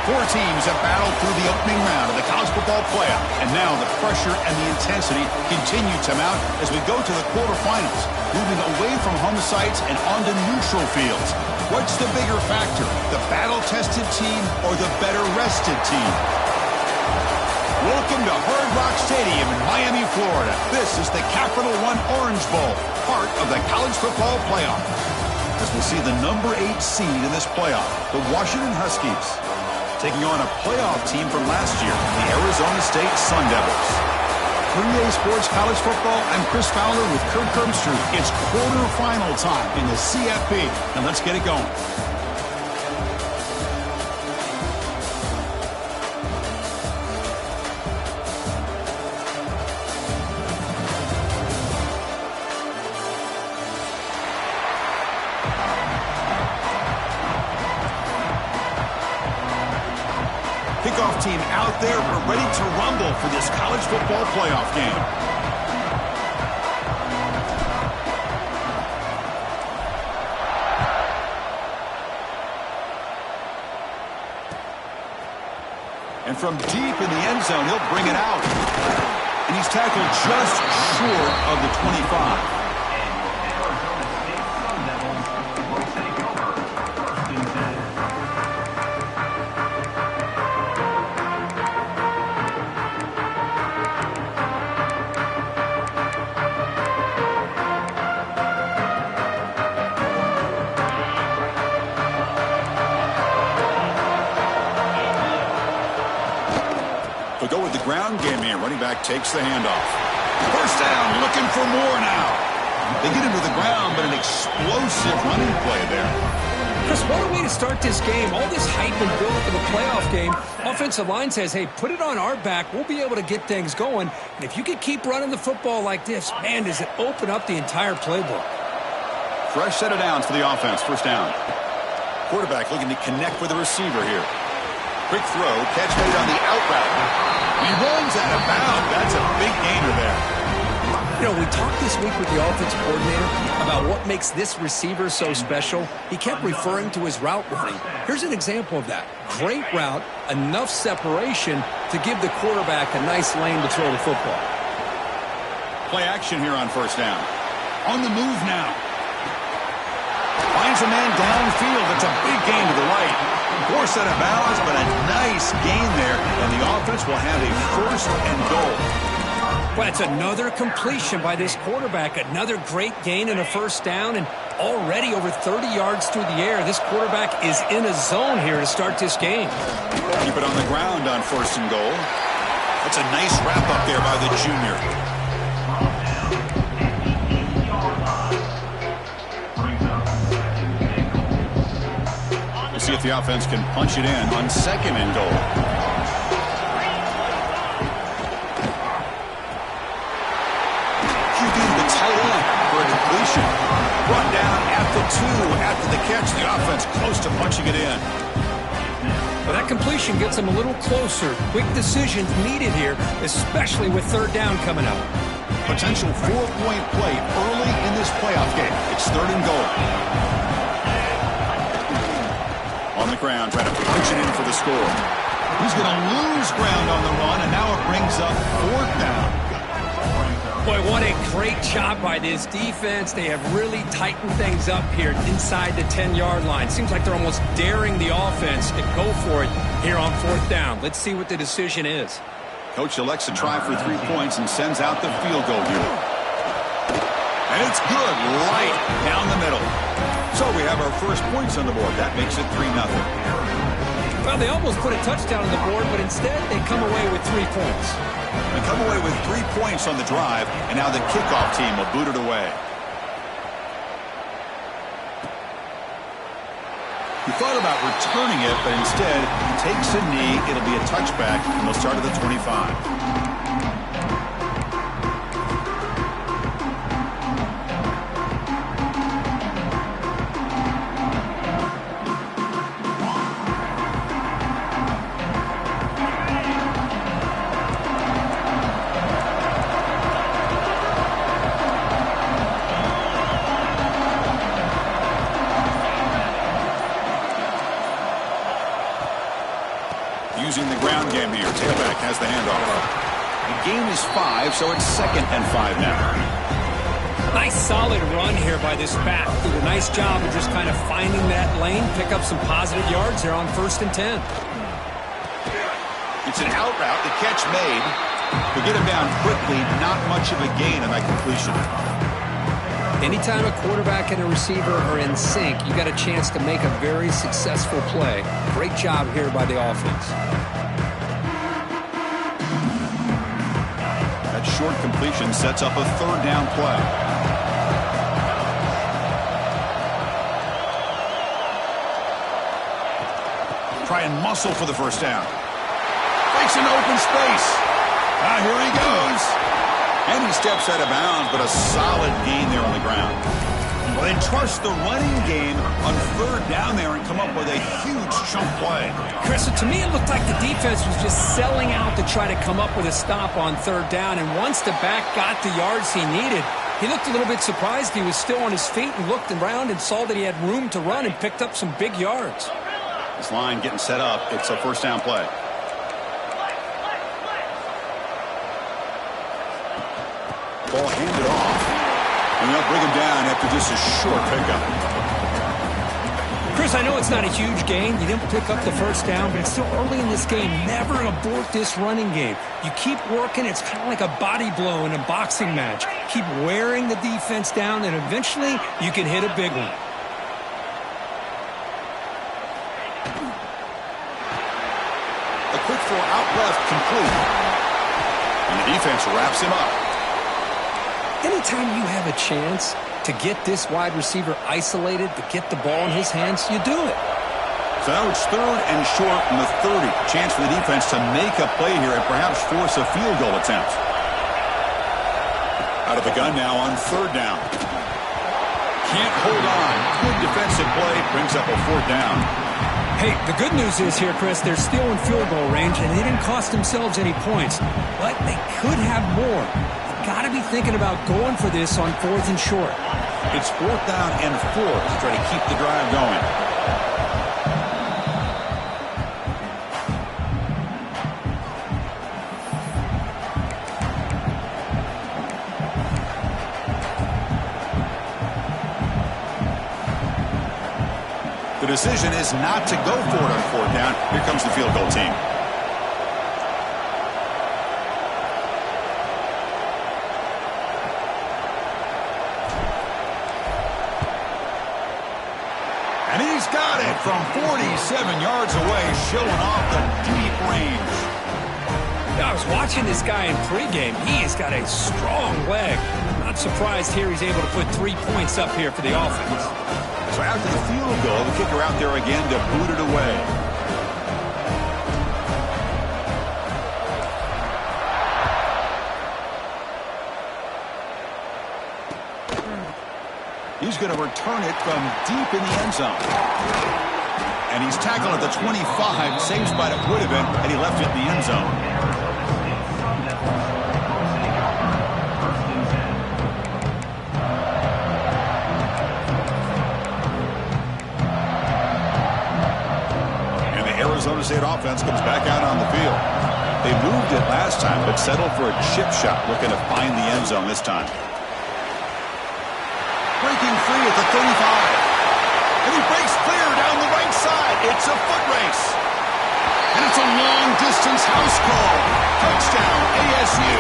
Four teams have battled through the opening round of the college football playoff, and now the pressure and the intensity continue to mount as we go to the quarterfinals, moving away from home sites and onto neutral fields. What's the bigger factor, the battle-tested team or the better-rested team? Welcome to Hard Rock Stadium in Miami, Florida. This is the Capital One Orange Bowl, part of the college football playoff. As we'll see the number 8 seed in this playoff, the Washington Huskies, taking on a playoff team from last year, the Arizona State Sun Devils. 3A Sports College Football, I'm Chris Fowler with Kirk Herbstreit. It's quarterfinal time in the CFP, and let's get it going. Kickoff team out there. We're ready to rumble for this college football playoff game. And from deep in the end zone, he'll bring it out. And he's tackled just short of the 25. They'll go with the ground game here. Running back takes the handoff. First down, looking for more now. They get into the ground, but an explosive running play there. Chris, what a way to start this game. All this hype and build for the playoff game. Offensive line says, hey, put it on our back. We'll be able to get things going. And if you can keep running the football like this, man, does it open up the entire playbook. Fresh set of downs for the offense. First down. Quarterback looking to connect with the receiver here. Quick throw, catch made on the out route. He runs out of bounds. That's a big gainer there. You know, we talked this week with the offensive coordinator about what makes this receiver so special. He kept referring to his route running. Here's an example of that. Great route, enough separation to give the quarterback a nice lane to throw the football. Play action here on first down. On the move now. Finds a man downfield. It's a big gain to the right. Force out of bounds, but a nice gain there, and the offense will have a first and goal. Well, it's another completion by this quarterback. Another great gain and a first down, and already over 30 yards through the air. This quarterback is in a zone here to start this game. Keep it on the ground on first and goal. That's a nice wrap up there by the junior. See if the offense can punch it in on second and goal. QB to the tight end for a completion. Run down at the 2 after the catch. The offense close to punching it in. Well, that completion gets them a little closer. Quick decisions needed here, especially with third down coming up. Potential 4-point play early in this playoff game. It's third and goal. On the ground, trying to punch it in for the score. He's going to lose ground on the run, and now it brings up fourth down. Boy, what a great job by this defense. They have really tightened things up here inside the 10-yard line. Seems like they're almost daring the offense to go for it here on fourth down. Let's see what the decision is. Coach elects to try for 3 points and sends out the field goal here. And it's good, right down the middle. So we have our first points on the board. That makes it 3-0. Well, they almost put a touchdown on the board, but instead they come away with 3 points. They come away with 3 points on the drive, and now the kickoff team will boot it away. He thought about returning it, but instead he takes a knee. It'll be a touchback, and they'll start at the 25. using the ground game here. Tailback has the handoff. The game is 5, so it's 2nd and 5 now. Nice solid run here by this back. Did a nice job of just kind of finding that lane, pick up some positive yards there on 1st and 10. It's an out route. The catch made. We get him down quickly. Not much of a gain on that completion. Anytime a quarterback and a receiver are in sync, you got a chance to make a very successful play. Great job here by the offense. That short completion sets up a 3rd down play. Try and muscle for the 1st down. Breaks an open space. Here he goes. And he steps out of bounds, but a solid gain there on the ground. Well, they trust the running game on 3rd down there and come up with a huge chunk play. Chris, to me it looked like the defense was just selling out to try to come up with a stop on 3rd down. And once the back got the yards he needed, he looked a little bit surprised he was still on his feet and looked around and saw that he had room to run and picked up some big yards. This line getting set up. It's a 1st down play. Ball handed off. And they'll bring him down after just a short pickup. Chris, I know it's not a huge gain. You didn't pick up the 1st down, but it's still early in this game. Never abort this running game. You keep working. It's kind of like a body blow in a boxing match. Keep wearing the defense down, and eventually you can hit a big one. A quick throw out left, complete. And the defense wraps him up. Anytime you have a chance to get this wide receiver isolated, to get the ball in his hands, you do it. So now it's 3rd and short from the 30. Chance for the defense to make a play here and perhaps force a field goal attempt. Out of the gun now on 3rd down. Can't hold on. Good defensive play. Brings up a 4th down. Hey, the good news is here, Chris, they're still in field goal range, and they didn't cost themselves any points. But they could have more. Got to be thinking about going for this on 4th and short. It's 4th down and 4 to try to keep the drive going. The decision is not to go for it on 4th down. Here comes the field goal team. And he's got it from 47 yards away, showing off the deep range. I was watching this guy in pregame. He has got a strong leg. Not surprised here he's able to put 3 points up here for the offense. So after the field goal, the kicker out there again to boot it away. He's going to return it from deep in the end zone. And he's tackled at the 25, same spot it would have been, and he left it in the end zone. And the Arizona State offense comes back out on the field. They moved it last time, but settled for a chip shot, looking to find the end zone this time. Breaking free at the 35. And he breaks clear down the right side. It's a foot race. And it's a long-distance house call. Touchdown, ASU.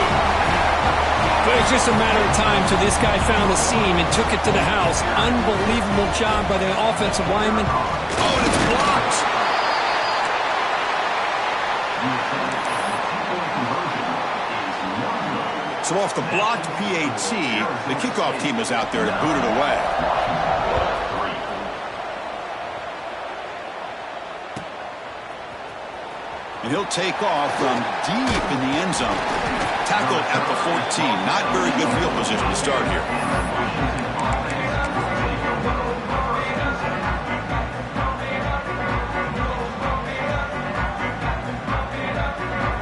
But it's just a matter of time till this guy found a seam and took it to the house. Unbelievable job by the offensive lineman. Oh, and it's blocked. So off the blocked PAT, the kickoff team is out there to boot it away. And he'll take off from deep in the end zone. Tackled at the 14. Not very good field position to start here.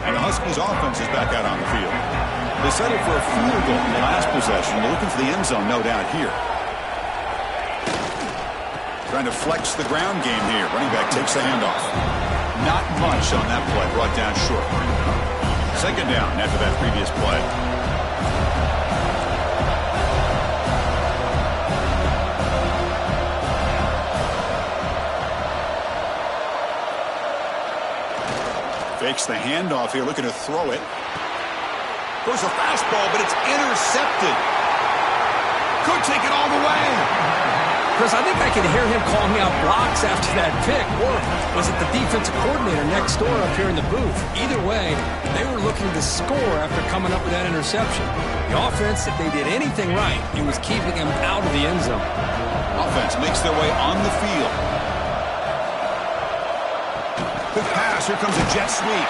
And the Huskies offense is back out on the field. They settled for a field goal in the last possession. They're looking for the end zone, no doubt, here. Trying to flex the ground game here. Running back takes the handoff. Not much on that play, brought down short. Second down after that previous play. Fakes the handoff here, looking to throw it. Goes a fastball, but it's intercepted. Could take it all the way. Chris, I think I can hear him calling out blocks after that pick. Or was it the defensive coordinator next door up here in the booth? Either way, they were looking to score after coming up with that interception. The offense, if they did anything right, it was keeping him out of the end zone. Offense makes their way on the field. Quick pass, here comes a jet sweep.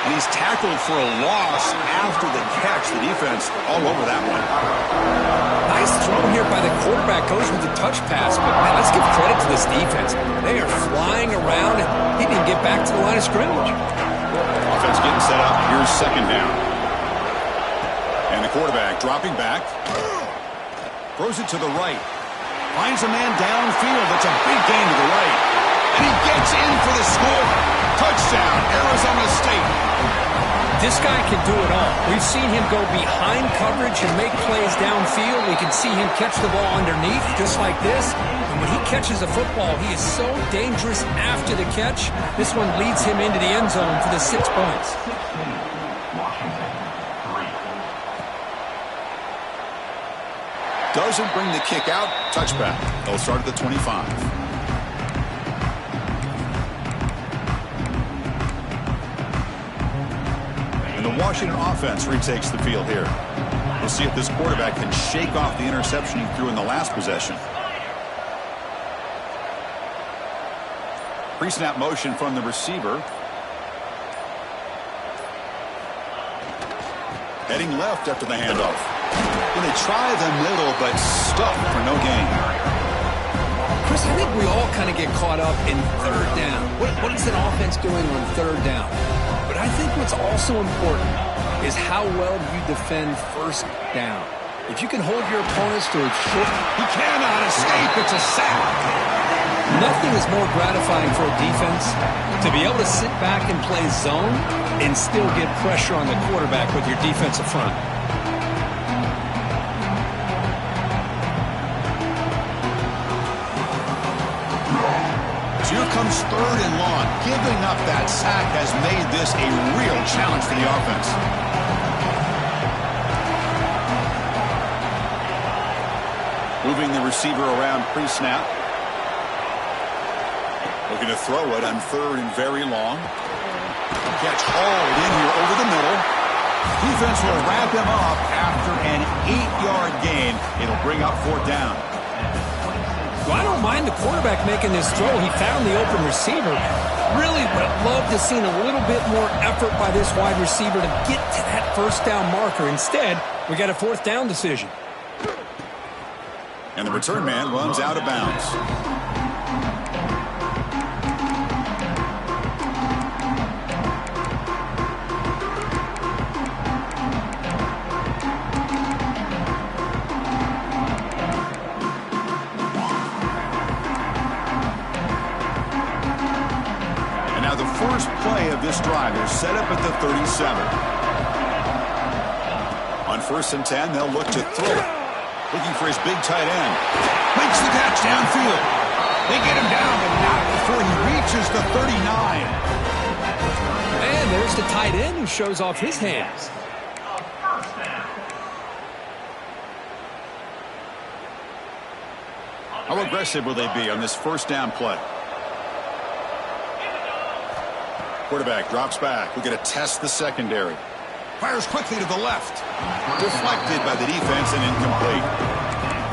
And he's tackled for a loss after the catch. The defense all over that one. Nice throw here by the quarterback. Goes with the touch pass. But, man, let's give credit to this defense. They are flying around, and he didn't get back to the line of scrimmage. Offense getting set up. Here's second down. And the quarterback dropping back. Throws it to the right. Finds a man downfield. That's a big gain to the right. And he gets in for the score. Touchdown, Arizona State. This guy can do it all. We've seen him go behind coverage and make plays downfield. We can see him catch the ball underneath just like this. And when he catches a football, he is so dangerous after the catch. This one leads him into the end zone for the 6 points. Doesn't bring the kick out. Touchback. They'll start at the 25. The Washington offense retakes the field here. We'll see if this quarterback can shake off the interception he threw in the last possession. Pre-snap motion from the receiver. Heading left after the handoff. And they try the middle, but stuffed for no gain. Chris, I think we all kind of get caught up in third down. What is an offense doing on third down? But I think what's also important is how well you defend first down. If you can hold your opponents to a short... He cannot escape. It's a sack. Nothing is more gratifying for a defense to be able to sit back and play zone and still get pressure on the quarterback with your defensive front. Here comes third and long. Giving up that sack has made this a real challenge for the offense. Moving the receiver around pre-snap. Looking to throw it on third and very long. Catch hauled in here over the middle. Defense will wrap him up after an 8-yard gain. It'll bring up fourth down. Well, I don't mind the quarterback making this throw. He found the open receiver. Really would have loved to have seen a little bit more effort by this wide receiver to get to that first down marker. Instead, we got a fourth down decision. And the return man runs out of bounds. First play of this drive is set up at the 37. On first and 10, they'll look to throw it. Looking for his big tight end. Makes the catch downfield. They get him down, but not before he reaches the 39. And there's the tight end who shows off his hands. How aggressive will they be on this first down play? Quarterback drops back. We're going to test the secondary. Fires quickly to the left. Deflected by the defense and incomplete.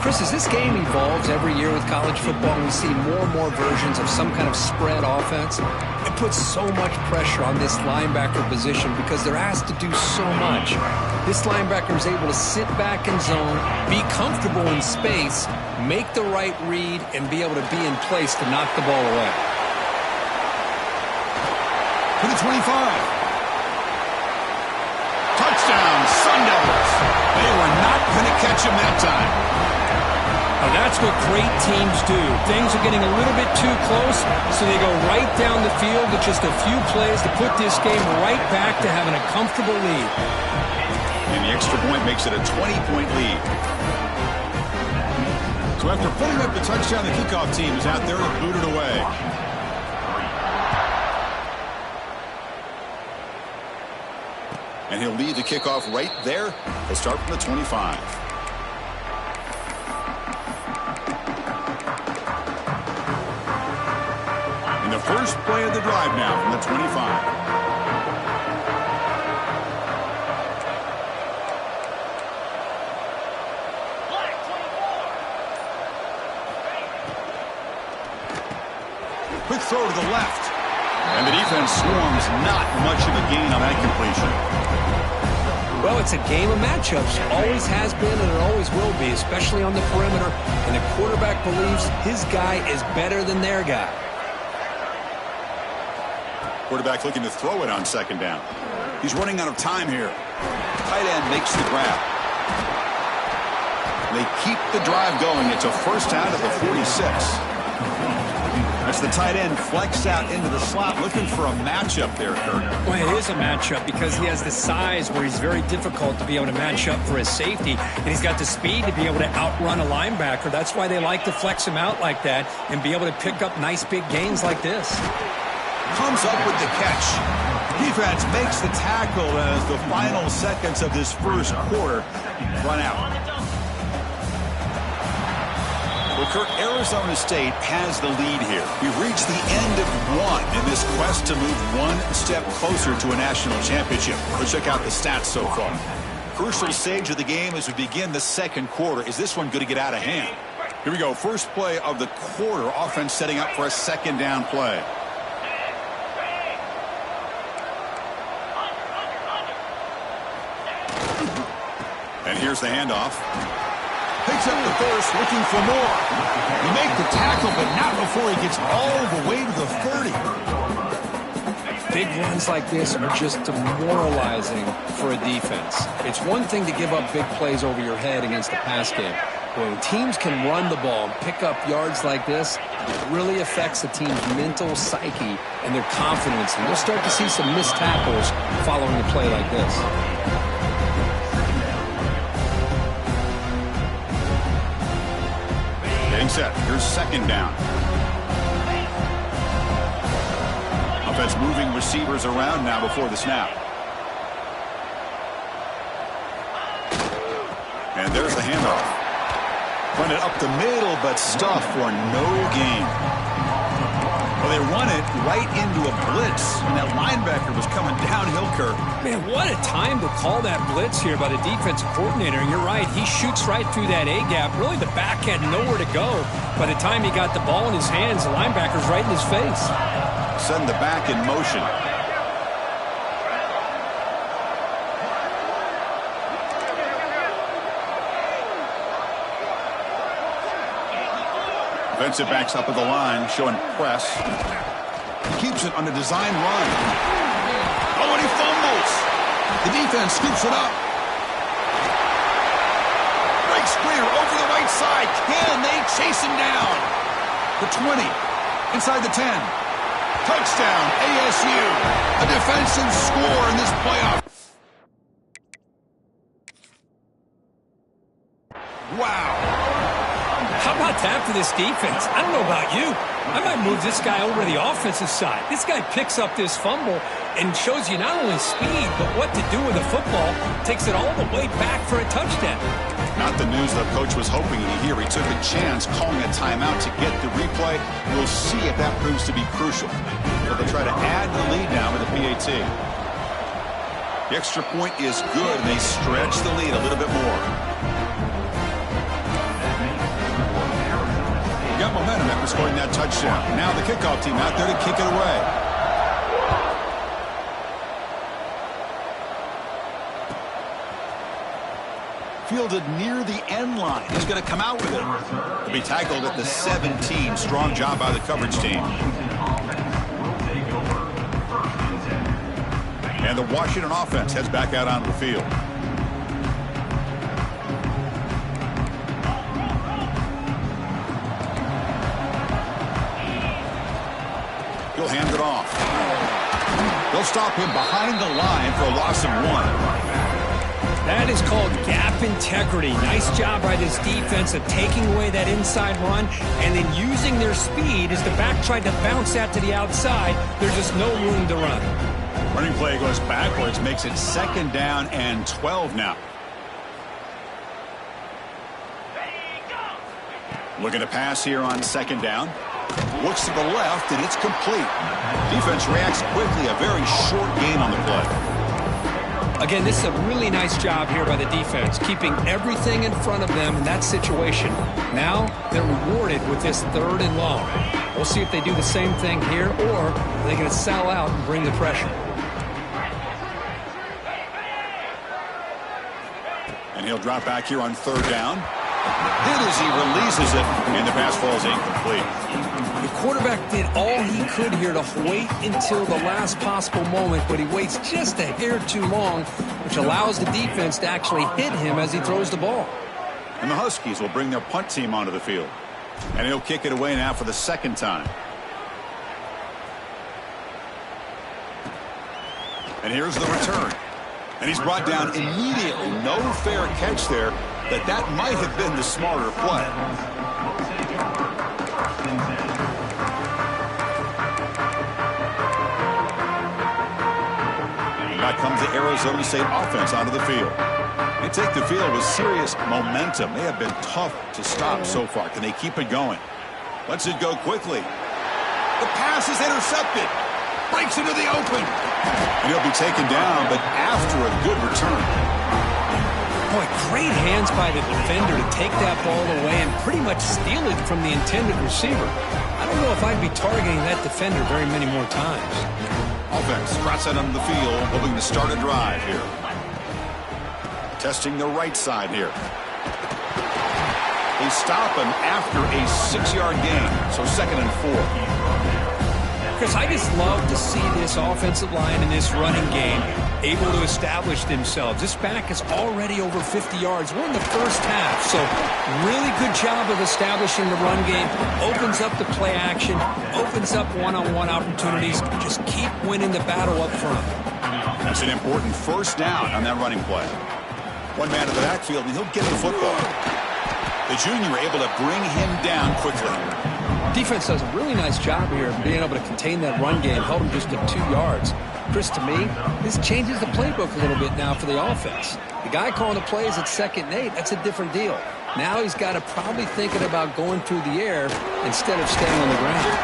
Chris, as this game evolves every year with college football and we see more and more versions of some kind of spread offense, it puts so much pressure on this linebacker position because they're asked to do so much. This linebacker is able to sit back in zone, be comfortable in space, make the right read, and be able to be in place to knock the ball away. To the 25. Touchdown, Sun Devils. They were not going to catch him that time. Now that's what great teams do. Things are getting a little bit too close, so they go right down the field with just a few plays to put this game right back to having a comfortable lead. And the extra point makes it a 20-point lead. So after putting up the touchdown, the kickoff team is out there to boot it away. And he'll lead the kickoff right there. He'll start from the 25. And the first play of the drive now from the 25. Quick throw to the left. And the defense swarms, not much of a gain on that completion. Well, it's a game of matchups. Always has been and it always will be, especially on the perimeter. And the quarterback believes his guy is better than their guy. Quarterback looking to throw it on second down. He's running out of time here. Tight end makes the grab. They keep the drive going. It's a first out of the 46. As the tight end flexed out into the slot, looking for a matchup there, Kirk. Well, it is a matchup because he has the size where he's very difficult to be able to match up for his safety, and he's got the speed to be able to outrun a linebacker. That's why they like to flex him out like that and be able to pick up nice big gains like this. Comes up with the catch. Defense makes the tackle as the final seconds of this first quarter run out. Well, Kirk, Arizona State has the lead here. We've reached the end of one in this quest to move one step closer to a national championship. Let's check out the stats so far. Crucial stage of the game as we begin the second quarter. Is this one going to get out of hand? Here we go. First play of the quarter. Offense setting up for a second down play. And here's the handoff. Picks up the first, looking for more. He make the tackle, but not before he gets all the way to the 30. Big runs like this are just demoralizing for a defense. It's one thing to give up big plays over your head against the pass game. When teams can run the ball and pick up yards like this, it really affects the team's mental psyche and their confidence. And you'll start to see some missed tackles following a play like this. Getting set. Here's second down. Offense moving receivers around now before the snap. And there's the handoff. Run it up the middle, but stuffed for no gain. Well, they run it right into a blitz, and that linebacker was coming downhill, Kirk. Man, what a time to call that blitz here by the defensive coordinator. And you're right, he shoots right through that A-gap. Really, the back had nowhere to go. By the time he got the ball in his hands, the linebacker's right in his face. Send the back in motion. Defensive backs up at the line, showing press. He keeps it on a design run. Oh, and he fumbles. The defense scoops it up. Breaks clear over the right side. Can they chase him down? The 20, inside the 10. Touchdown, ASU. A defensive score in this playoff. Wow. How about that for this defense? I don't know about you. I might move this guy over to the offensive side. This guy picks up this fumble and shows you not only speed, but what to do with the football. Takes it all the way back for a touchdown. Not the news the coach was hoping to hear. He took a chance calling a timeout to get the replay. We'll see if that proves to be crucial. But they'll try to add the lead now with the PAT. The extra point is good, and they stretch the lead a little bit more. Got momentum after scoring that touchdown. Now the kickoff team out there to kick it away. Fielded near the end line. He's going to come out with it. He'll be tackled at the 17. Strong job by the coverage team. And the Washington offense heads back out onto the field. off. They'll stop him behind the line for a loss of 1. That is called gap integrity. Nice job by this defense of taking away that inside run and then using their speed as the back tried to bounce that to the outside. There's just no room to run. Running play goes backwards, makes it 2nd down and 12 now. Looking to pass here on 2nd down. Looks to the left, and it's complete. Defense reacts quickly. A very short gain on the play. Again, this is a really nice job here by the defense, keeping everything in front of them in that situation. Now they're rewarded with this 3rd and long. We'll see if they do the same thing here, or they're going to sell out and bring the pressure. And he'll drop back here on 3rd down. Hit as he releases it, and the pass falls incomplete. The quarterback did all he could here to wait until the last possible moment, but he waits just a hair too long, which allows the defense to actually hit him as he throws the ball. And the Huskies will bring their punt team onto the field. And he'll kick it away now for the 2nd time. And here's the return. And he's brought down immediately. No fair catch there. That might have been the smarter play. Back comes the Arizona State offense onto the field. They take the field with serious momentum. They have been tough to stop so far. Can they keep it going? Lets it go quickly. The pass is intercepted. Breaks into the open. And he'll be taken down, but after a good return. Boy, great hands by the defender to take that ball away and pretty much steal it from the intended receiver. I don't know if I'd be targeting that defender very many more times. Offense trots out onto the field, hoping to start a drive here. Testing the right side here. They stop him after a 6-yard gain, so 2nd and 4. Chris, I just love to see this offensive line in this running game able to establish themselves. This back is already over 50 yards. We're in the first half, so really good job of establishing the run game. Opens up the play action, opens up one-on-one opportunities. Just keep winning the battle up front. That's an important 1st down on that running play. One man in the backfield, and he'll get the football. The junior able to bring him down quickly. Defense does a really nice job here of being able to contain that run game, held him just at 2 yards. Chris, to me, this changes the playbook a little bit now for the offense. The guy calling the plays at 2nd and 8, that's a different deal. Now he's got to probably thinking about going through the air instead of staying on the ground.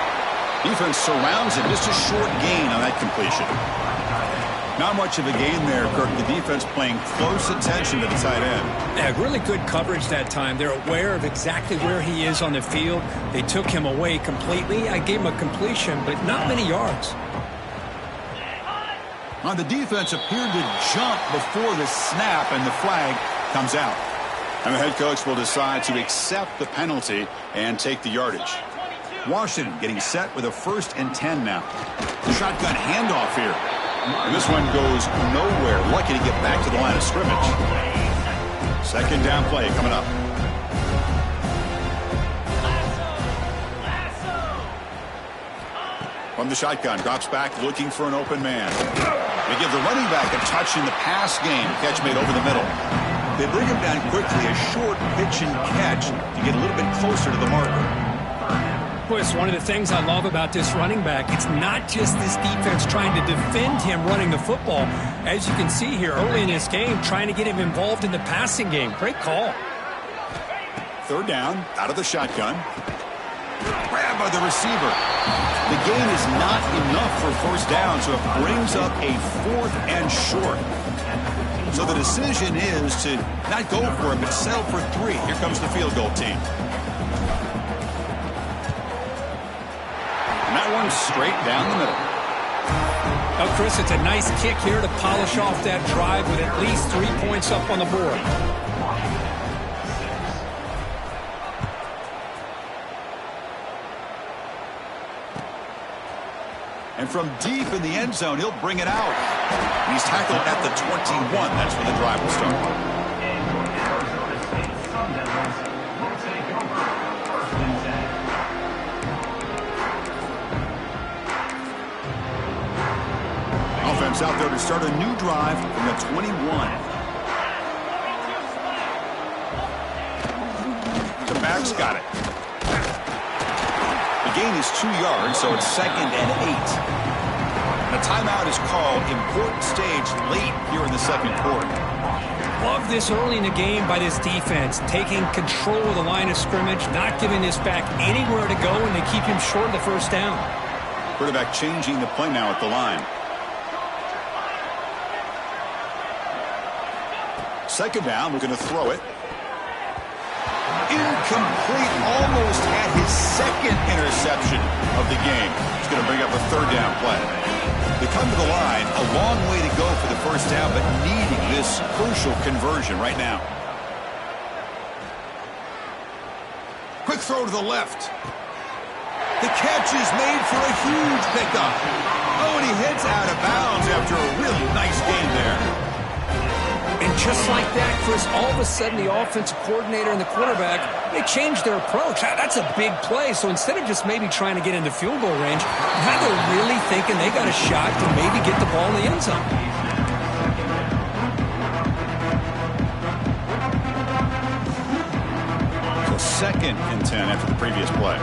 Defense surrounds him, just a short gain on that completion. Not much of a gain there, Kirk. The defense paying close attention to the tight end. Yeah, really good coverage that time. They're aware of exactly where he is on the field. They took him away completely. I gave him a completion, but not many yards. Now, the defense appeared to jump before the snap, and the flag comes out. And the head coach will decide to accept the penalty and take the yardage. Washington getting set with a 1st and 10 now. Shotgun handoff here. And this one goes nowhere. Lucky to get back to the line of scrimmage. 2nd down play coming up. From the shotgun, drops back looking for an open man. They give the running back a touch in the pass game. Catch made over the middle. They bring him down quickly, a short pitch and catch to get a little bit closer to the marker. Boy, it's one of the things I love about this running back. It's not just this defense trying to defend him running the football. As you can see here early in this game, trying to get him involved in the passing game. Great call. 3rd down, out of the shotgun. Grabbed by the receiver. The gain is not enough for 1st down, so it brings up a 4th and short. So the decision is to not go for it, but settle for 3. Here comes the field goal team. And that one's straight down the middle. Now, Chris, it's a nice kick here to polish off that drive with at least 3 points up on the board. And from deep in the end zone, he'll bring it out. He's tackled at the 21. That's where the drive will start. Gets out there to start a new drive from the 21. The back's got it. The gain is 2 yards, so it's 2nd and 8. And a timeout is called. Important stage late here in the second quarter. Love this early in the game by this defense, taking control of the line of scrimmage, not giving this back anywhere to go, and they keep him short of the first down. Quarterback changing the play now at the line. Second down, we're going to throw it. Incomplete, almost had his second interception of the game. He's going to bring up a third down play. They come to the line, a long way to go for the first down, but needing this crucial conversion right now. Quick throw to the left. The catch is made for a huge pickup. Oh, and he heads out of bounds after a really nice gain there. And just like that, Chris, all of a sudden the offensive coordinator and the quarterback, they changed their approach. That's a big play. So instead of just maybe trying to get into field goal range, now they're really thinking they got a shot to maybe get the ball in the end zone. So 2nd and 10 after the previous play.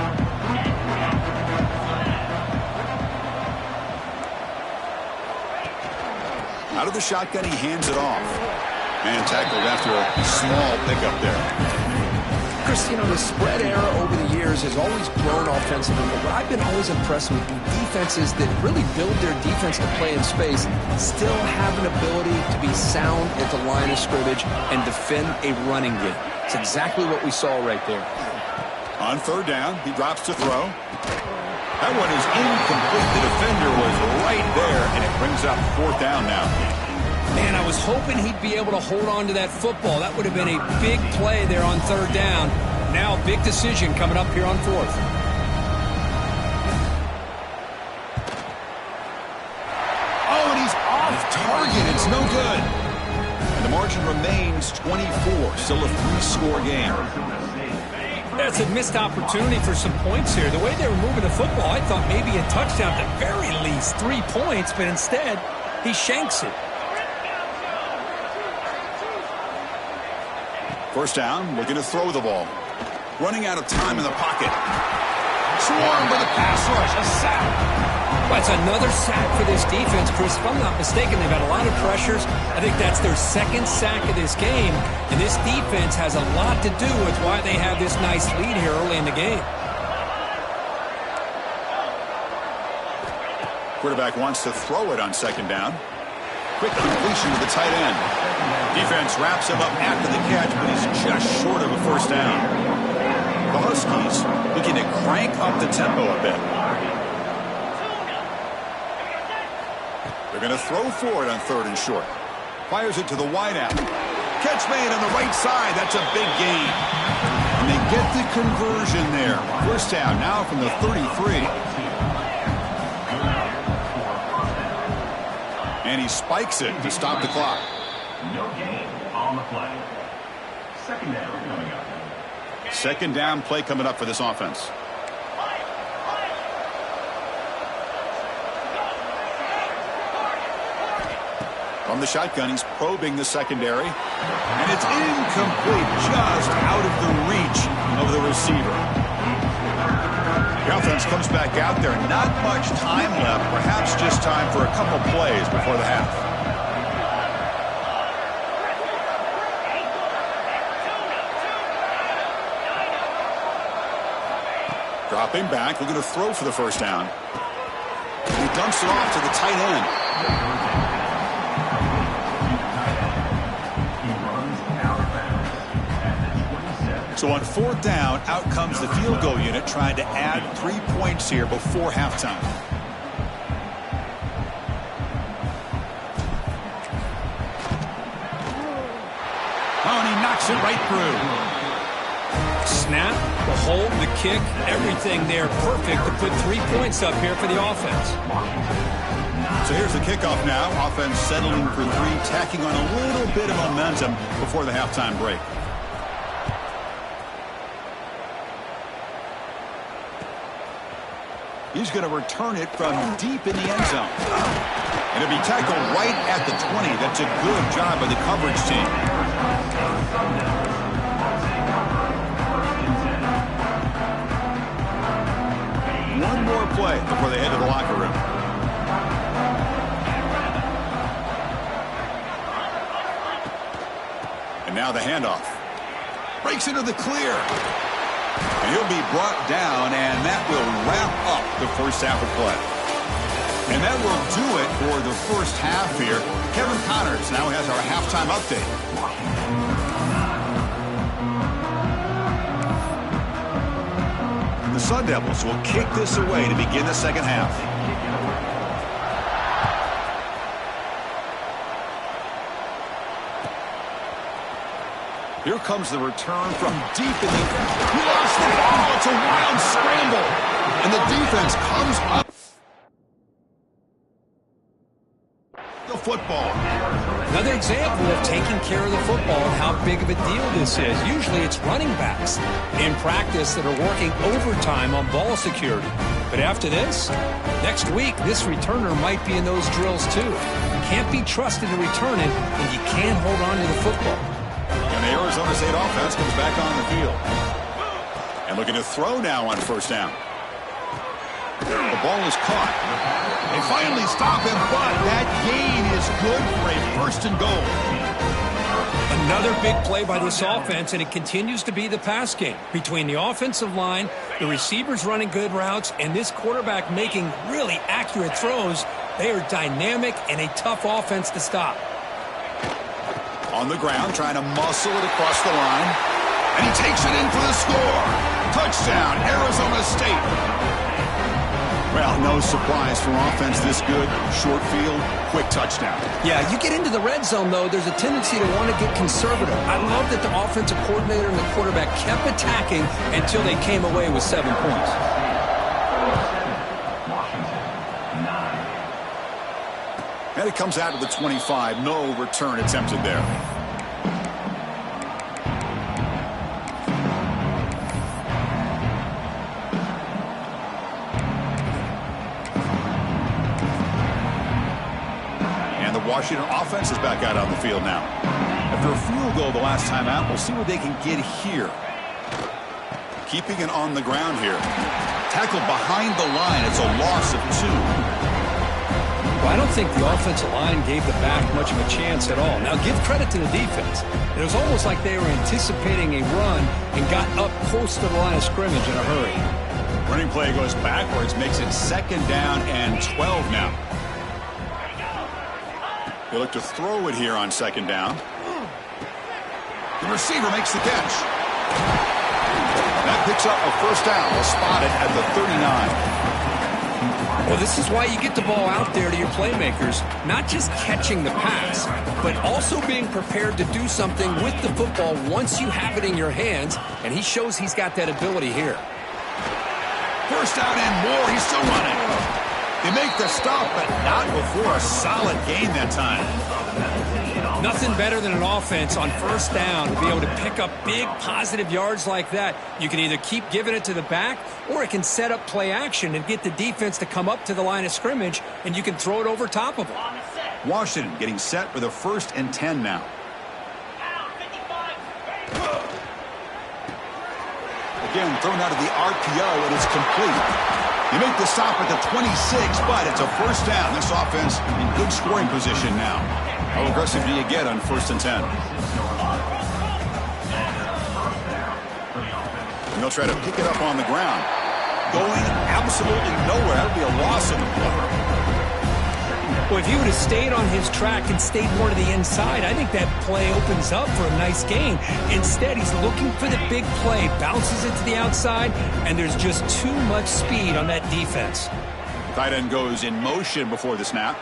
Out of the shotgun, he hands it off. And tackled after a small pickup there. Chris, you know, the spread era over the years has always grown offensively, but what I've been always impressed with defenses that really build their defense to play in space still have an ability to be sound at the line of scrimmage and defend a running game. It's exactly what we saw right there. On third down, he drops to throw. That one is incomplete. The defender was right there, and it brings up 4th down now. Man, I was hoping he'd be able to hold on to that football. That would have been a big play there on third down. Now, big decision coming up here on 4th. Oh, and he's off target. It's no good. And the margin remains 24. Still a 3-score game. That's a missed opportunity for some points here. The way they were moving the football, I thought maybe a touchdown at the very least, 3 points, but instead, he shanks it. First down, looking to throw the ball. Running out of time in the pocket. Swarmed with a pass rush, a sack. Well, it's another sack for this defense, Chris. If I'm not mistaken, they've had a lot of pressures. I think that's their 2nd sack of this game. And this defense has a lot to do with why they have this nice lead here early in the game. Quarterback wants to throw it on 2nd down. Quick completion to the tight end. Defense wraps him up after the catch, but he's just short of a first down. The Huskies looking to crank up the tempo a bit. They're going to throw for it on 3rd and short. Fires it to the wideout. Catch made on the right side. That's a big gain. And they get the conversion there. First down now from the 33. And he spikes it to stop the clock. No gain on the play. 2nd down coming up. 2nd down play coming up for this offense. From the shotgun, he's probing the secondary. And it's incomplete, just out of the reach of the receiver. The offense comes back out there. Not much time left. Perhaps just time for a couple plays before the half. Dropping back, looking to throw for the first down. He dumps it off to the tight end. So on 4th down, out comes the field goal unit trying to add 3 points here before halftime. Oh, and he knocks it right through. Snap, the hold, the kick, everything there perfect to put 3 points up here for the offense. So here's the kickoff now. Offense settling for 3, tacking on a little bit of momentum before the halftime break. He's going to return it from deep in the end zone. And it'll be tackled right at the 20. That's a good job by the coverage team. One more play before they head to the locker room. And now the handoff. Breaks into the clear. And he'll be brought down, and that will wrap up the first half of play. And that will do it for the first half here. Kevin Connors now has our halftime update. The Sun Devils will kick this away to begin the second half. Here comes the return from deep in the... He lost the ball. It's a wild scramble. And the defense comes up. The football. Another example of taking care of the football and how big of a deal this is. Usually it's running backs in practice that are working overtime on ball security. But after this, next week, this returner might be in those drills too. Can't be trusted to return it, and you can't hold on to the football. And the Arizona State offense comes back on the field. And looking to throw now on first down. The ball is caught. They finally stop him, but that gain is good for a first and goal. Another big play by this offense, and it continues to be the pass game. Between the offensive line, the receivers running good routes, and this quarterback making really accurate throws, they are dynamic and a tough offense to stop. On the ground, trying to muscle it across the line. And he takes it in for the score. Touchdown, Arizona State. Well, no surprise for offense this good. Short field, quick touchdown. Yeah, you get into the red zone, though, there's a tendency to want to get conservative. I love that the offensive coordinator and the quarterback kept attacking until they came away with 7 points. And it comes out to the 25. No return attempted there. And the Washington offense is back out on the field now. After a field goal the last time out, we'll see what they can get here. Keeping it on the ground here. Tackled behind the line. It's a loss of 2. Well, I don't think the offensive line gave the back much of a chance at all. Now, give credit to the defense. It was almost like they were anticipating a run and got up close to the line of scrimmage in a hurry. Running play goes backwards, makes it second down and 12 now. They look to throw it here on second down. The receiver makes the catch. That picks up a first down. They'll spot it at the 39. Well, this is why you get the ball out there to your playmakers, not just catching the pass, but also being prepared to do something with the football once you have it in your hands, and he shows he's got that ability here. First down and more. He's still running. They make the stop, but not before a solid gain that time. Nothing better than an offense on first down to be able to pick up big positive yards like that. You can either keep giving it to the back, or it can set up play action and get the defense to come up to the line of scrimmage, and you can throw it over top of them. Washington getting set for the 1st and 10 now. Again, thrown out of the RPO, it is complete. You make the stop at the 26, but it's a first down. This offense in good scoring position now. How aggressive do you get on 1st and 10? And they'll try to pick it up on the ground. Going absolutely nowhere. That would be a loss in the play. Well, if he would have stayed on his track and stayed more to the inside, I think that play opens up for a nice gain. Instead, he's looking for the big play, bounces it to the outside, and there's just too much speed on that defense. Tight end goes in motion before the snap.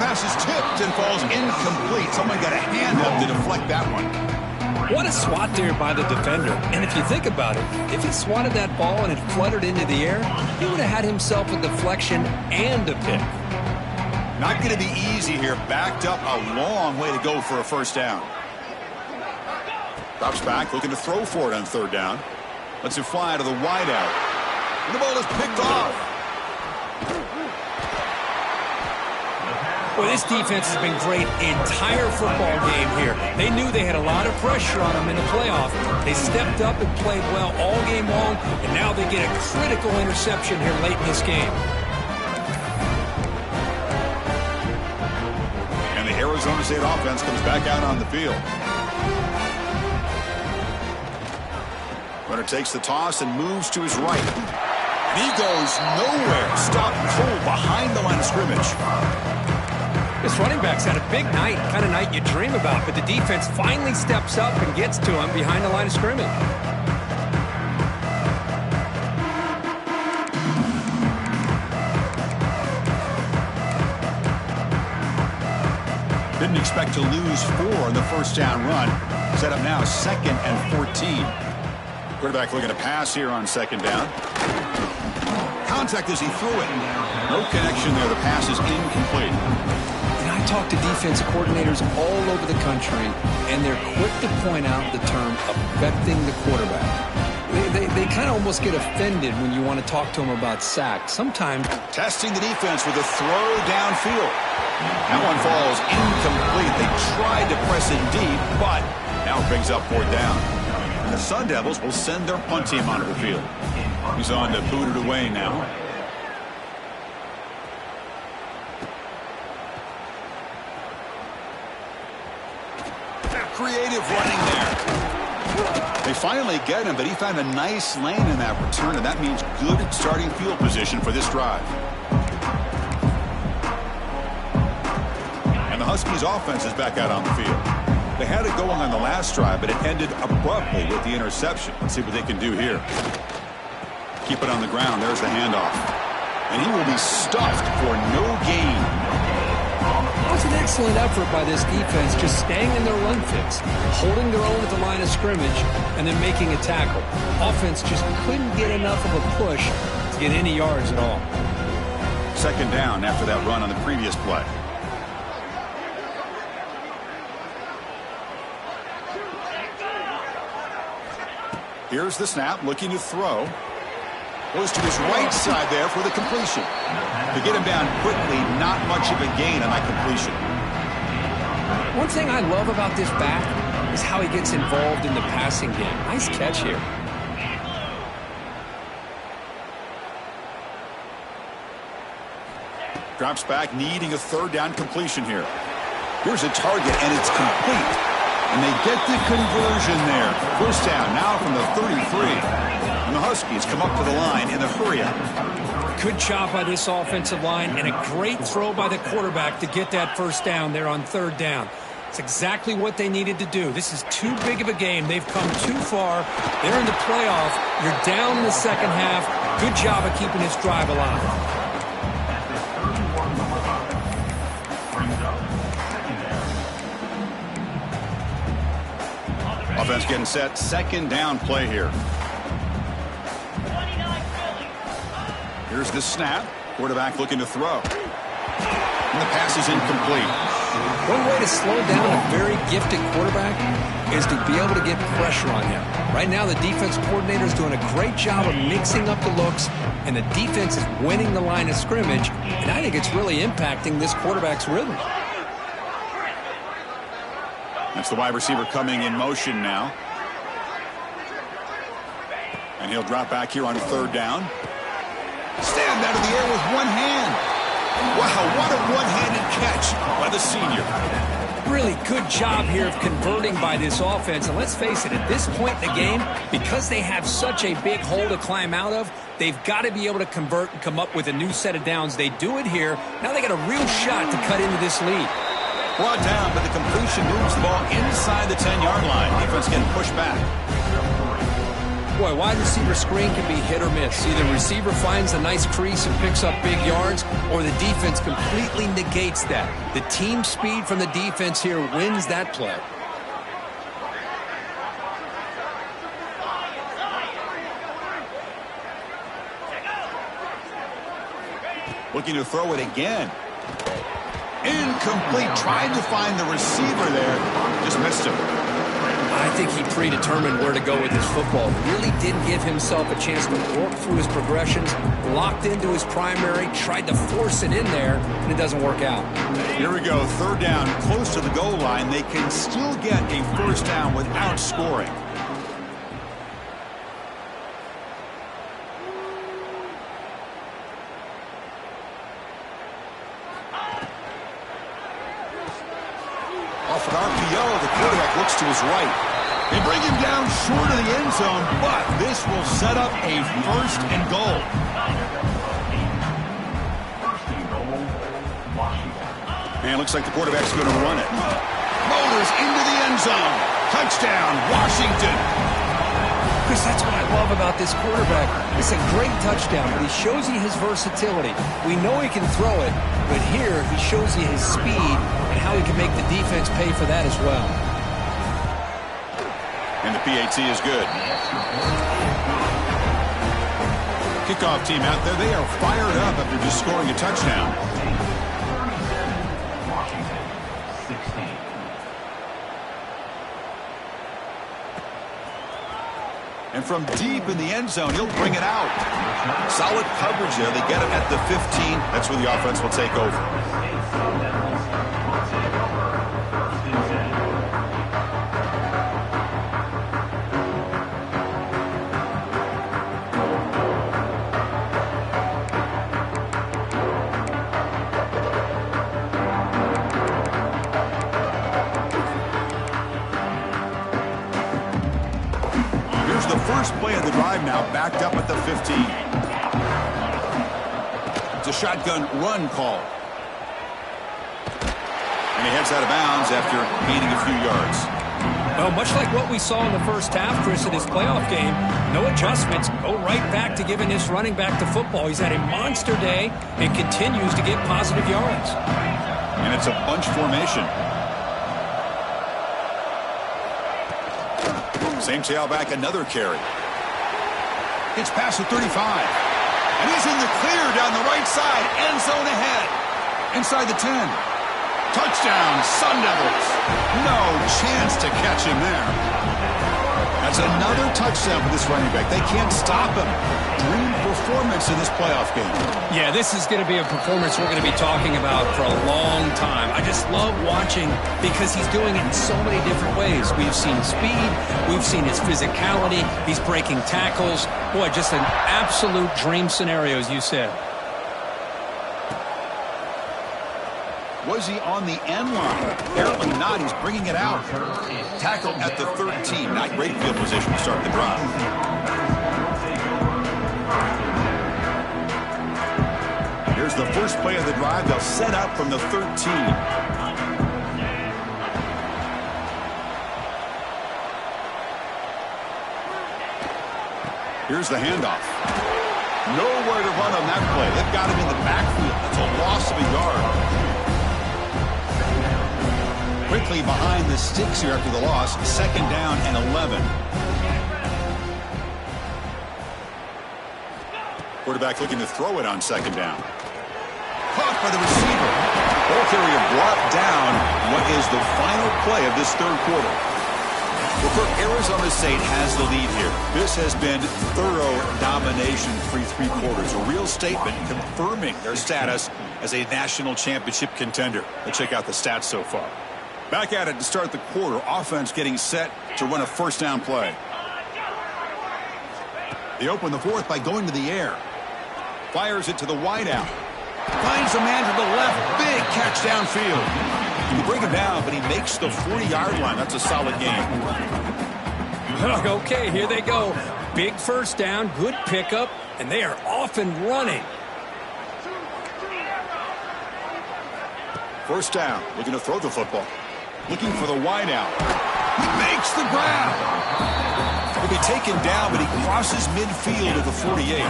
Pass is tipped and falls incomplete. Someone got a hand up to deflect that one. What a swat there by the defender. And if you think about it, if he swatted that ball and it fluttered into the air, he would have had himself a deflection and a pick. Not going to be easy here. Backed up a long way to go for a first down. Drops back, looking to throw for it on 3rd down. Lets it fly to the wideout. And the ball is picked off. Well, this defense has been great entire football game here. They knew they had a lot of pressure on them in the playoff. They stepped up and played well all game long, and now they get a critical interception here late in this game. And the Arizona State offense comes back out on the field. Runner takes the toss and moves to his right. And he goes nowhere. Stopped cold behind the line of scrimmage. This running back's had a big night, kind of night you dream about, but the defense finally steps up and gets to him behind the line of scrimmage. Didn't expect to lose 4 on the first down run. Set up now 2nd and 14. Quarterback looking to pass here on 2nd down. Contact as he threw it. No connection there. The pass is incomplete. And I talk to defensive coordinators all over the country, and they're quick to point out the term affecting the quarterback. They kind of almost get offended when you want to talk to them about sacks. Sometimes testing the defense with a throw downfield. That one falls incomplete. They tried to press it deep, but now it brings up 4th down. And the Sun Devils will send their punt team onto the field. He's on to boot it away now. Creative running there. They finally get him, but he found a nice lane in that return, and that means good starting field position for this drive. And the Huskies offense is back out on the field. They had it going on the last drive, but it ended abruptly with the interception. Let's see what they can do here. Keep it on the ground. There's the handoff. And he will be stuffed for no gain. It was an excellent effort by this defense, just staying in their run fix, holding their own at the line of scrimmage, and then making a tackle. Offense just couldn't get enough of a push to get any yards at all. 2nd down after that run on the previous play. Here's the snap, looking to throw. Goes to his right side there for the completion. To get him down quickly, not much of a gain on that completion. One thing I love about this back is how he gets involved in the passing game. Nice catch here. Drops back, needing a 3rd down completion here. Here's a target, and it's complete. And they get the conversion there. 1st down now from the 33. And the Huskies come up to the line in the hurry-up. Good job by this offensive line, and a great throw by the quarterback to get that 1st down there on 3rd down. It's exactly what they needed to do. This is too big of a game. They've come too far. They're in the playoff. You're down in the 2nd half. Good job of keeping this drive alive. Offense getting set. 2nd down play here. Here's the snap. Quarterback looking to throw. And the pass is incomplete. One way to slow down a very gifted quarterback is to be able to get pressure on him. Right now, the defense coordinator is doing a great job of mixing up the looks, and the defense is winning the line of scrimmage, and I think it's really impacting this quarterback's rhythm. That's the wide receiver coming in motion now. And he'll drop back here on 3rd down. Stand out of the air with one hand. Wow, what a one-handed catch by the senior. Really good job here of converting by this offense. And let's face it, at this point in the game, because they have such a big hole to climb out of, they've got to be able to convert and come up with a new set of downs. They do it here. Now they got a real shot to cut into this lead. Brought down, but the completion moves the ball inside the 10-yard line. Defense getting pushed back. Boy, wide receiver screen can be hit or miss. Either receiver finds a nice crease and picks up big yards, or the defense completely negates that. The team speed from the defense here wins that play. Looking to throw it again. Incomplete. Tried to find the receiver there. Just missed him. I think he predetermined where to go with his football. Really didn't give himself a chance to work through his progressions, locked into his primary, tried to force it in there, and it doesn't work out. Here we go, third down, close to the goal line. They can still get a first down without scoring. Off an RPO, the quarterback looks to his right. They bring him down short of the end zone, but this will set up a first and goal. First and goal, Washington. And it looks like the quarterback's going to run it. Motors into the end zone. Touchdown, Washington. Chris, that's what I love about this quarterback. It's a great touchdown, but he shows you his versatility. We know he can throw it, but here he shows you his speed and how he can make the defense pay for that as well. And the PAT is good. Kickoff team out there. They are fired up after just scoring a touchdown. 37, Washington, 16. And from deep in the end zone, he'll bring it out. Solid coverage there. They get him at the 15. That's where the offense will take over. The first play of the drive now, backed up at the 15. It's a shotgun run call. And he heads out of bounds after gaining a few yards. Well, much like what we saw in the first half, Chris, in his playoff game, no adjustments, go right back to giving his running back the football. He's had a monster day and continues to get positive yards. And it's a bunch formation. Same tailback, another carry. It's past the 35. And he's in the clear down the right side. End zone ahead. Inside the 10. Touchdown, Sun Devils. No chance to catch him there. That's another touchdown for this running back. They can't stop him. Dream performance in this playoff game. Yeah, this is going to be a performance we're going to be talking about for a long time. I just love watching because he's doing it in so many different ways. We've seen speed. We've seen his physicality. He's breaking tackles. Boy, just an absolute dream scenario, as you said. Was he on the end line? Apparently not. He's bringing it out. Tackle at the 13. Not great field position to start the drive. Here's the first play of the drive. They'll set up from the 13. Here's the handoff. Nowhere to run on that play. They've got him in the backfield. That's a loss of a yard. Quickly behind the sticks here after the loss. Second down and 11. Quarterback looking to throw it on second down. Caught by the receiver. Ball carrier brought down. What is the final play of this third quarter? Well, Kirk, Arizona State has the lead here. This has been thorough domination through three quarters. A real statement confirming their status as a national championship contender. Let's check out the stats so far. Back at it to start the quarter. Offense getting set to run a first down play. They open the fourth by going to the air. Fires it to the wideout. Finds a man to the left. Big catch downfield. You bring him down, but he makes the 40-yard line. That's a solid game. Okay, here they go. Big first down, good pickup, and they are off and running. First down, looking to throw the football. Looking for the wideout. He makes the grab. He'll be taken down, but he crosses midfield at the 48.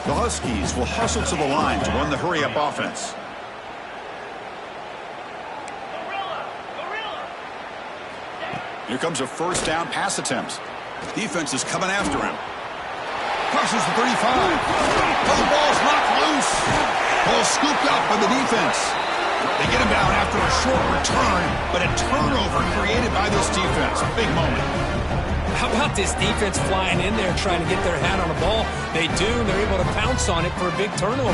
The Huskies will hustle to the line to run the hurry-up offense. Here comes a first down pass attempt. Defense is coming after him. Crosses the 35. Oh, the ball's knocked loose. Ball scooped up by the defense. They get him down after a short return, but a turnover created by this defense. Big moment. How about this defense flying in there trying to get their hand on the ball? They do, and they're able to pounce on it for a big turnover.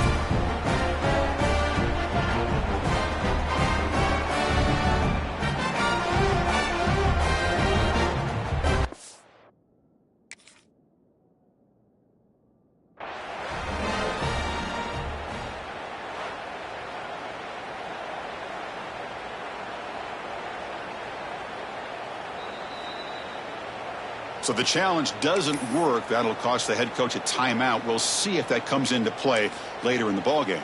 So the challenge doesn't work. That'll cost the head coach a timeout. We'll see if that comes into play later in the ballgame.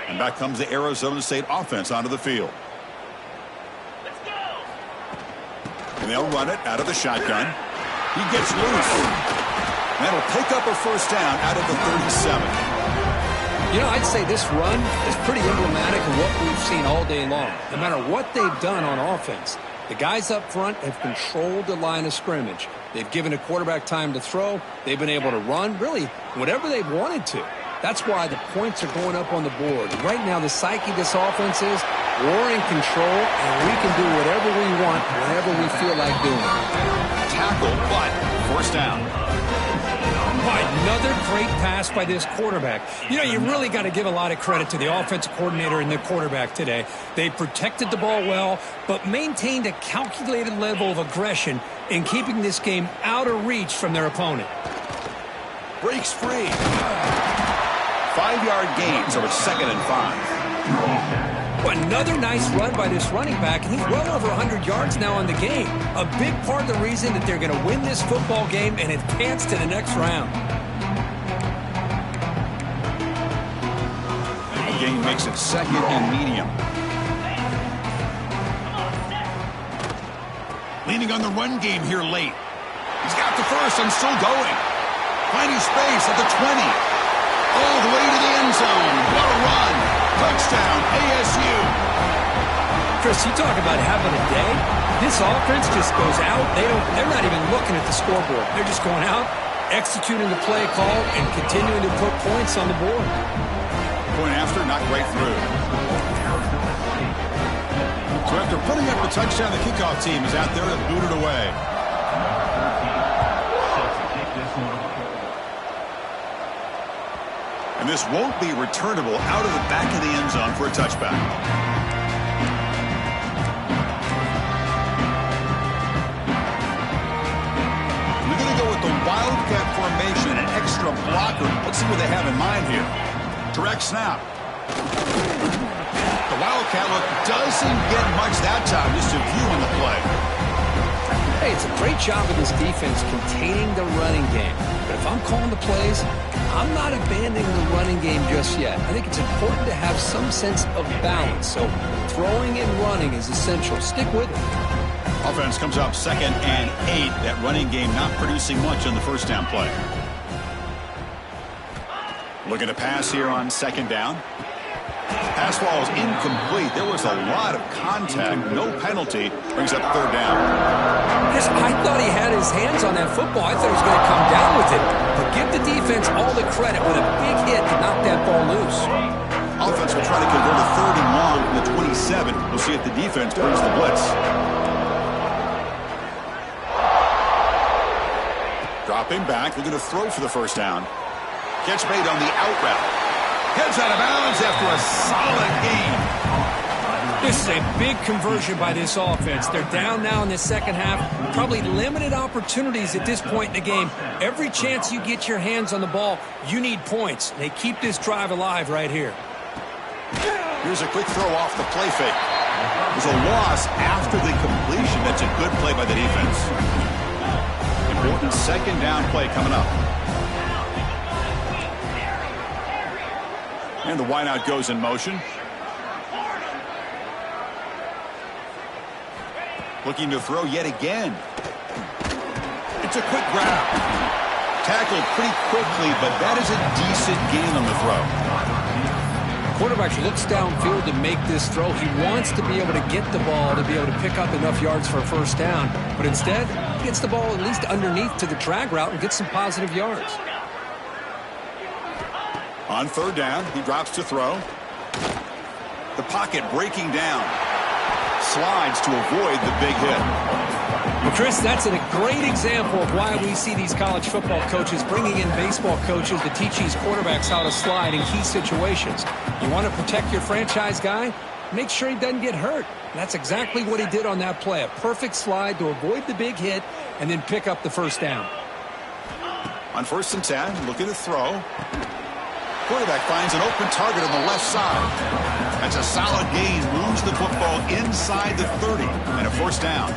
And back comes the Arizona State offense onto the field. Let's go. And they'll run it out of the shotgun. He gets loose. That'll pick up a first down out of the 37. You know, I'd say this run is pretty emblematic of what we've seen all day long. No matter what they've done on offense, the guys up front have controlled the line of scrimmage. They've given the quarterback time to throw. They've been able to run, really, whatever they've wanted to. That's why the points are going up on the board. Right now, the psyche of this offense is we're in control, and we can do whatever we want whenever we feel like doing it. Tackle, but first down. Another great pass by this quarterback. You know, you really got to give a lot of credit to the offensive coordinator and the quarterback today. They protected the ball well, but maintained a calculated level of aggression in keeping this game out of reach from their opponent. Breaks free. 5-yard gain, so it's 2nd and 5. Another nice run by this running back, and he's well over 100 yards now in the game. A big part of the reason that they're going to win this football game and advance to the next round. The game makes it 2nd and medium. Leaning on the run game here late. He's got the first and still going. Finding space at the 20. All the way to the end zone. What a run. Touchdown, ASU. Chris, you talk about having a day. This offense just goes out. They're not even looking at the scoreboard. They're just going out, executing the play call, and continuing to put points on the board. Point after, not right through. So after putting up a touchdown, the kickoff team is out there to boot it away. And this won't be returnable out of the back of the end zone for a touchback. We're going to go with the Wildcat formation, an extra blocker. Let's see what they have in mind here. Direct snap. The Wildcat look doesn't get much that time. Just a view on the play. Hey, it's a great job of this defense containing the running game. But if I'm calling the plays, I'm not abandoning the running game just yet. I think it's important to have some sense of balance. So throwing and running is essential. Stick with it. Offense comes up 2nd and 8. That running game not producing much on the first down play. Looking to pass here on 2nd down. Pass ball is incomplete. There was a lot of contact. No penalty. Brings up 3rd down. Chris, I thought he had his hands on that football. I thought he was going to come down with it. But give the defense all the credit with a big hit to knock that ball loose. Offense will try to convert a 3rd and long from the 27. We'll see if the defense brings the blitz. Dropping back. Looking to throw for the first down. Catch made on the out route. Heads out of bounds after a solid game. This is a big conversion by this offense. They're down now in the second half. Probably limited opportunities at this point in the game. Every chance you get your hands on the ball, you need points. They keep this drive alive right here. Here's a quick throw off the play fake. There's a loss after the completion. That's a good play by the defense. Important 2nd down play coming up. And the wideout goes in motion. Looking to throw yet again. It's a quick grab. Tackled pretty quickly, but that is a decent gain on the throw. Quarterback looks downfield to make this throw. He wants to be able to get the ball to be able to pick up enough yards for a first down. But instead, he gets the ball at least underneath to the drag route and gets some positive yards. On 3rd down, he drops to throw. The pocket breaking down. Slides to avoid the big hit. Well, Chris, that's a great example of why we see these college football coaches bringing in baseball coaches to teach these quarterbacks how to slide in key situations. You want to protect your franchise guy? Make sure he doesn't get hurt. That's exactly what he did on that play. A perfect slide to avoid the big hit and then pick up the first down. On 1st and 10, looking to throw. Quarterback finds an open target on the left side. That's a solid gain. Moves the football inside the 30 and a first down.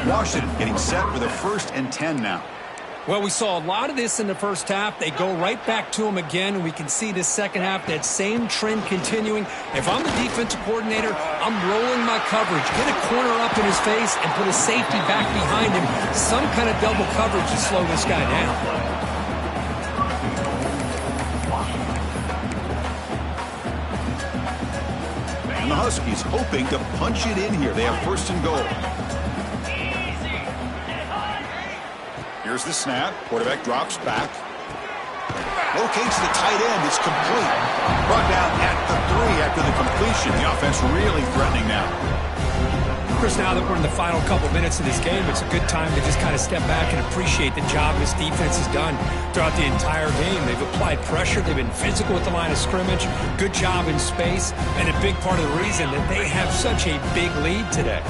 Washington getting set with a 1st and 10 now. Well, we saw a lot of this in the first half. They go right back to him again, and we can see this second half, that same trend continuing. If I'm the defensive coordinator, I'm rolling my coverage. Get a corner up in his face and put a safety back behind him. Some kind of double coverage to slow this guy down. And the Huskies hoping to punch it in here. They have 1st and goal. Here's the snap. Quarterback drops back. Locates the tight end. It's complete. Brought down at the 3 after the completion. The offense really threatening now. Chris, now that we're in the final couple minutes of this game, it's a good time to just kind of step back and appreciate the job this defense has done throughout the entire game. They've applied pressure. They've been physical at the line of scrimmage. Good job in space. And a big part of the reason that they have such a big lead today.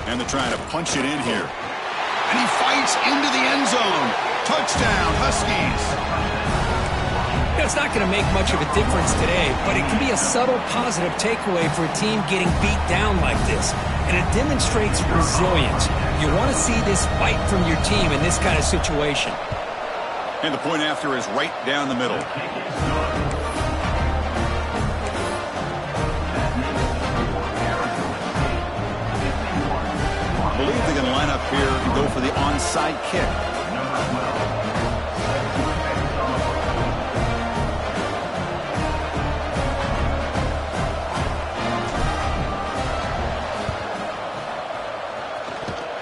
And they're trying to punch it in here. And he fights into the end zone. Touchdown, Huskies. It's not going to make much of a difference today, but it can be a subtle positive takeaway for a team getting beat down like this. And it demonstrates resilience. You want to see this fight from your team in this kind of situation. And the point after is right down the middle. I believe they're going to line up here and go for the onside kick.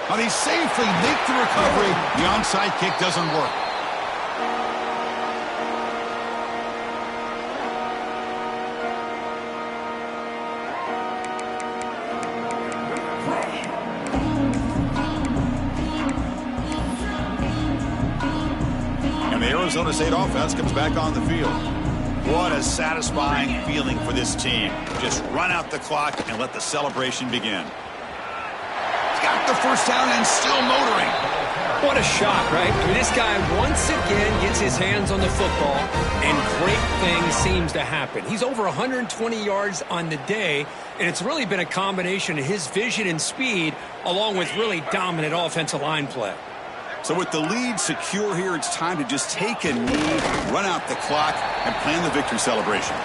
But they safely make the recovery. The onside kick doesn't work. And the Arizona State offense comes back on the field. What a satisfying feeling for this team. Just run out the clock and let the celebration begin. Got the first down and still motoring. What a shot, right? I mean, this guy once again gets his hands on the football, and great things seems to happen. He's over 120 yards on the day, and it's really been a combination of his vision and speed along with really dominant offensive line play. So with the lead secure here, it's time to just take a knee, run out the clock, and plan the victory celebration.